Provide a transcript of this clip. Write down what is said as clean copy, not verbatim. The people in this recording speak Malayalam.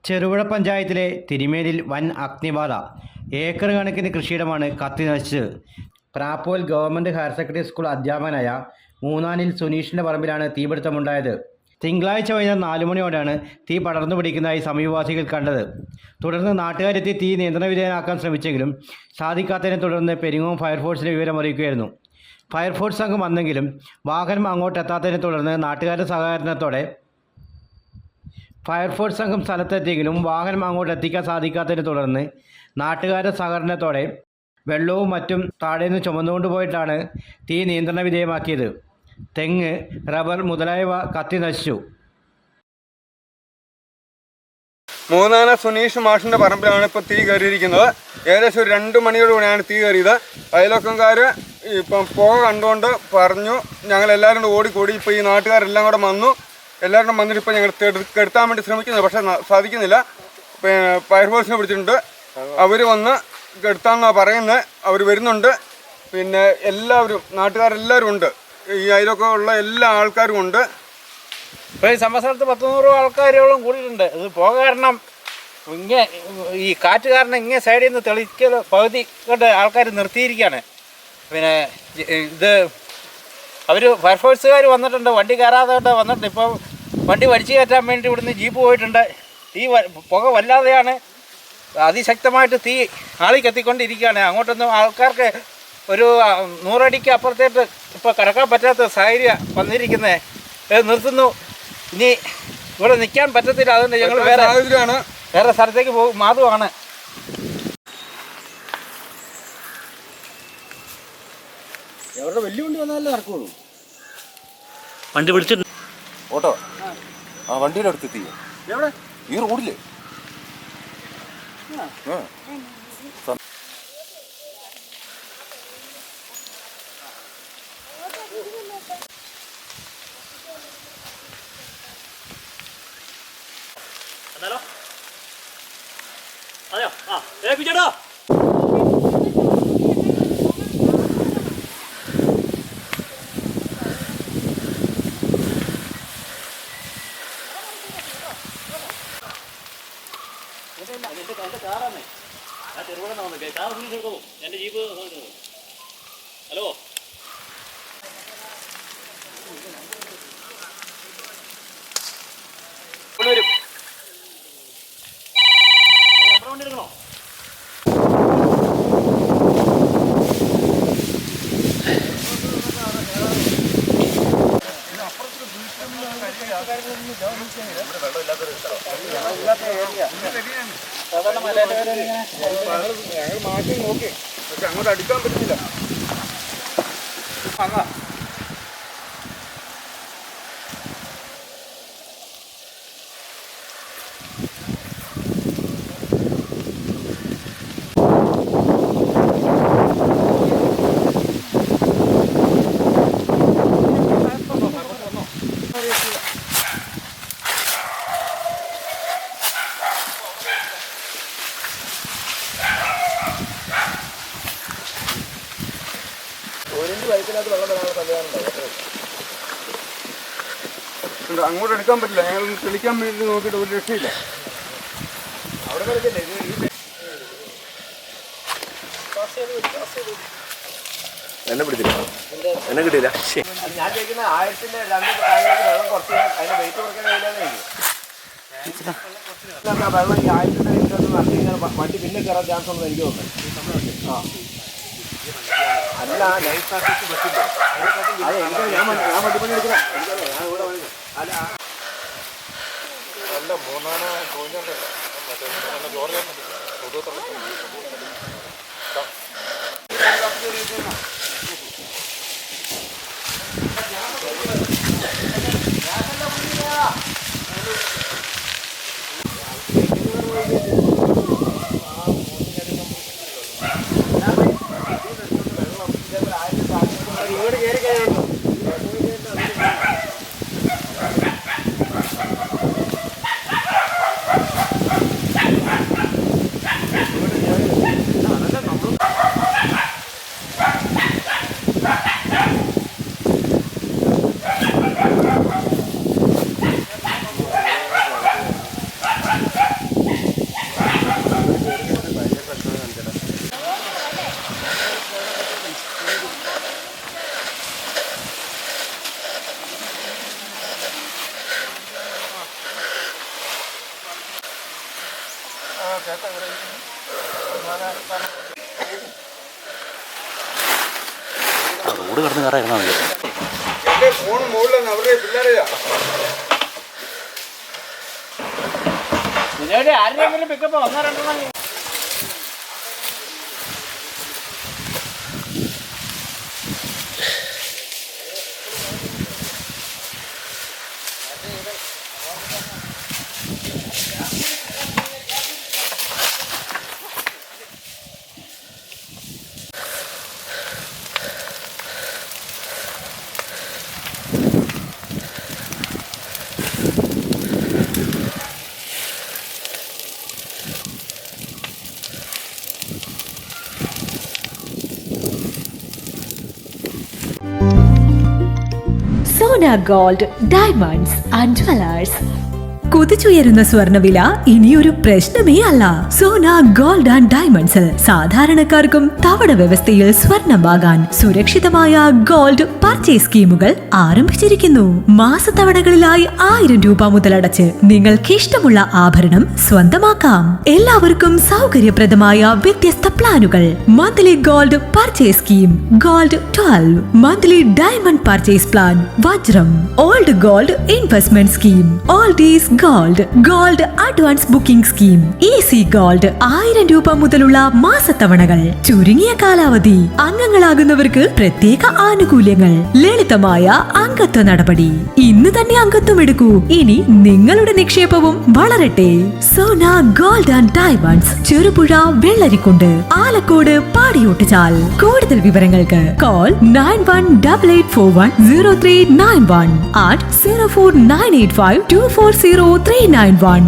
ചെറുപുഴ പഞ്ചായത്തിലെ തിരുമേലിൽ വൻ അഗ്നിബാധ. ഏക്കർ കണക്കിന് കൃഷിയിടമാണ് കത്തി നശിച്ചത്. പ്രാപ്പോൽ ഗവൺമെൻറ് ഹയർ സെക്കൻഡറി സ്കൂൾ അധ്യാപകനായ മൂന്നാനിൽ സുനീഷിൻ്റെ പറമ്പിലാണ് തീപിടുത്തമുണ്ടായത്. തിങ്കളാഴ്ച വൈകുന്നേരം 4 മണിയോടെയാണ് തീ പടർന്നു പിടിക്കുന്നതായി സമീപവാസികൾ കണ്ടത്. തുടർന്ന് നാട്ടുകാരെത്തി തീ നിയന്ത്രണ വിധേയനാക്കാൻ ശ്രമിച്ചെങ്കിലും സാധിക്കാത്തതിനെ തുടർന്ന് പെരിങ്ങോം ഫയർഫോഴ്സിനെ വിവരമറിയിക്കുകയായിരുന്നു. ഫയർഫോഴ്സ് സംഘം വന്നെങ്കിലും വാഹനം അങ്ങോട്ടെത്താത്തതിനെ തുടർന്ന് നാട്ടുകാരുടെ സഹകരണത്തോടെ ഫയർഫോഴ്സ് സംഘം സ്ഥലത്തെത്തിയെങ്കിലും വാഹനം അങ്ങോട്ട് എത്തിക്കാൻ സാധിക്കാത്തതിനെ തുടർന്ന് നാട്ടുകാരുടെ സഹകരണത്തോടെ വെള്ളവും മറ്റും താഴേന്ന് ചുമന്നുകൊണ്ടുപോയിട്ടാണ് തീ നിയന്ത്രണ വിധേയമാക്കിയത്. തെങ്ങ്, റബ്ബർ മുതലായവ കത്തി നശിച്ചു. മൂന്നാന സുനീഷ് മാഷിൻ്റെ പറമ്പിലാണ് ഇപ്പോൾ തീ കയറിയിരിക്കുന്നത്. ഏകദേശം ഒരു 2 മണിയോടുകൂടിയാണ് തീ കയറിയത്. അയൽവക്കംകാർ ഇപ്പം പുക കണ്ടുകൊണ്ട് പറഞ്ഞു. ഞങ്ങളെല്ലാവരും കൂടി ഓടിക്കൂടി. ഇപ്പോൾ ഈ നാട്ടുകാരെല്ലാം കൂടെ വന്നു. എല്ലാവരും വന്നിട്ട് ഇപ്പോൾ ഞങ്ങൾ കെടുത്താൻ വേണ്ടി ശ്രമിക്കുന്നത്, പക്ഷേ സാധിക്കുന്നില്ല. ഫയർഫോഴ്സിനെ പിടിച്ചിട്ടുണ്ട്. അവർ വന്ന് കെടുത്താമെന്നാണ് പറയുന്നത്. അവർ വരുന്നുണ്ട്. പിന്നെ എല്ലാവരും നാട്ടുകാരെല്ലാവരും ഉണ്ട്. ഈ അയലൊക്കെ ഉള്ള എല്ലാ ആൾക്കാരും ഉണ്ട്. ഇപ്പോൾ ഈ സംഭവസ്ഥലത്ത് 100 ആൾക്കാരോളം കൂടിയിട്ടുണ്ട്. ഇത് പുക കാരണം ഈ കാറ്റ് കാരണം ഇങ്ങനെ സൈഡിൽ നിന്ന് തെളിക്കൽ പകുതി കൊണ്ട് ആൾക്കാർ നിർത്തിയിരിക്കുകയാണ്. പിന്നെ ഇത് അവർ ഫയർഫോഴ്സുകാർ വന്നിട്ടുണ്ട്. വണ്ടി കയറാതെ വന്നിട്ടുണ്ട്. ഇപ്പോൾ വണ്ടി വലിച്ചു കയറ്റാൻ വേണ്ടി ഇവിടുന്ന് ജീപ്പ് പോയിട്ടുണ്ട്. തീ പുക വല്ലാതെയാണ്. അതിശക്തമായിട്ട് തീ ആളി കത്തിക്കൊണ്ടിരിക്കുകയാണ്. അങ്ങോട്ടൊന്നും ആൾക്കാർക്ക് ഒരു 100 അടിക്ക് അപ്പുറത്തേട്ട് ഇപ്പോൾ കടക്കാൻ പറ്റാത്ത സാഹചര്യം വന്നിരിക്കുന്നത്. നിർത്തുന്നു. ഇനി ഇവിടെ നിൽക്കാൻ പറ്റത്തില്ല. അതുകൊണ്ട് ഞങ്ങൾ വേറെ സ്ഥലത്തേക്ക് മാറുവാണ്. എവിടെ വലിയ വണ്ടി വന്നാലേ നടക്കുള്ളൂ. വണ്ടി പിടിച്ചിട്ട് ഓട്ടോ ആ വണ്ടിയുടെ അടുത്ത് എത്തി. എവിടെ? ഈ റോഡില്. അതെയോ? ഏൽപ്പിച്ചോ. എൻ്റെ കാറാണേ. ഞാൻ ചെറുപുഴ വന്നേ. കാർ എടുക്കൂ. എൻ്റെ ജീപ്പ്. ഹലോ, വരും. നമ്മുടെ വണ്ടി എടുക്കണോ? ഞങ്ങൾ മാറ്റി നോക്കി, പക്ഷെ അങ്ങോട്ട് അടുക്കാൻ പറ്റുന്നില്ല. അങ്ങോട്ട് എടുക്കാൻ പറ്റില്ല. ഞങ്ങൾ തെളിക്കാൻ വേണ്ടി നോക്കിയിട്ട് ഒരു രക്ഷയില്ല. എന്നെ പിടിച്ചില്ല, എന്നെ കിട്ടിയില്ല. ഞാൻ ചോദിക്കുന്ന 1000-ന്റെ 2 ടാങ്കിലേക്ക് വെള്ളം കുറച്ച് അതിന്റെ വെയിറ്റ് കുറയ്ക്കാൻ കഴിയില്ലെന്ന് വെള്ളം ഈ 1000-ന്റെ നടത്തി കഴിഞ്ഞാൽ വണ്ടി പിന്നെ കയറാൻ ചാൻസ് ഉണ്ടെന്ന് എനിക്ക് തോന്നുന്നു. അല്ല, നൈറ്റ് ട്രാഫിക് പറ്റില്ല. ഞാൻ വണ്ടിപ്പണി എടുക്കണം. അല്ല, മൂന്നാന തോന്നുന്നുണ്ട്. ഇവിടെ കയറി കഴിയുള്ളൂ. അവിടെ കിടന്ന് കയറായിരുന്നാൽ മതി. എൻ്റെ ഫോൺ മുകളിലാണ് അവരുടെ പിള്ളേരെയാ. ആരെങ്കിലും പിക്കപ്പ് ഒന്നോ രണ്ടെണ്ണം Sona Gold Diamonds and Jewelers. കുതിച്ചുയരുന്ന സ്വർണ്ണവില ഇനിയൊരു പ്രശ്നമേ അല്ല. സോന ഗോൾഡ് ആൻഡ് ഡയമണ്ട്സിൽ സാധാരണക്കാർക്കും തവണ വ്യവസ്ഥയിൽ സ്വർണം വാങ്ങാൻ സുരക്ഷിതമായ ഗോൾഡ് പർച്ചേസ് സ്കീമുകൾ ആരംഭിച്ചിരിക്കുന്നു. മാസത്തവണകളിലായി 1000 രൂപ മുതലടച്ച് നിങ്ങൾക്ക് ഇഷ്ടമുള്ള ആഭരണം സ്വന്തമാക്കാം. എല്ലാവർക്കും സൗകര്യപ്രദമായ വ്യത്യസ്ത പ്ലാനുകൾ. Monthly gold purchase scheme, gold 12, monthly diamond purchase plan, വജ്രം, old gold investment scheme, oldies gold advance booking scheme, easy gold 1000 രൂപ മുതലുള്ള മാസത്തവണകൾ, ചുരുങ്ങിയ കാലാവധി, അംഗങ്ങളാകുന്നവർക്ക് പ്രത്യേക ആനുകൂല്യങ്ങൾ, ലളിതമായ അംഗത്വ നടപടി. ഇന്ന് തന്നെ അംഗത്വം എടുക്കൂ. ഇനി നിങ്ങളുടെ നിക്ഷേപവും വളരട്ടെ. Sona gold and diamonds, Cherupuzha, Vellarikkundu, Alakode, Padiyottuchal. കൂടുതൽ വിവരങ്ങൾക്ക് കോൾ 9188410391 at 04985240391.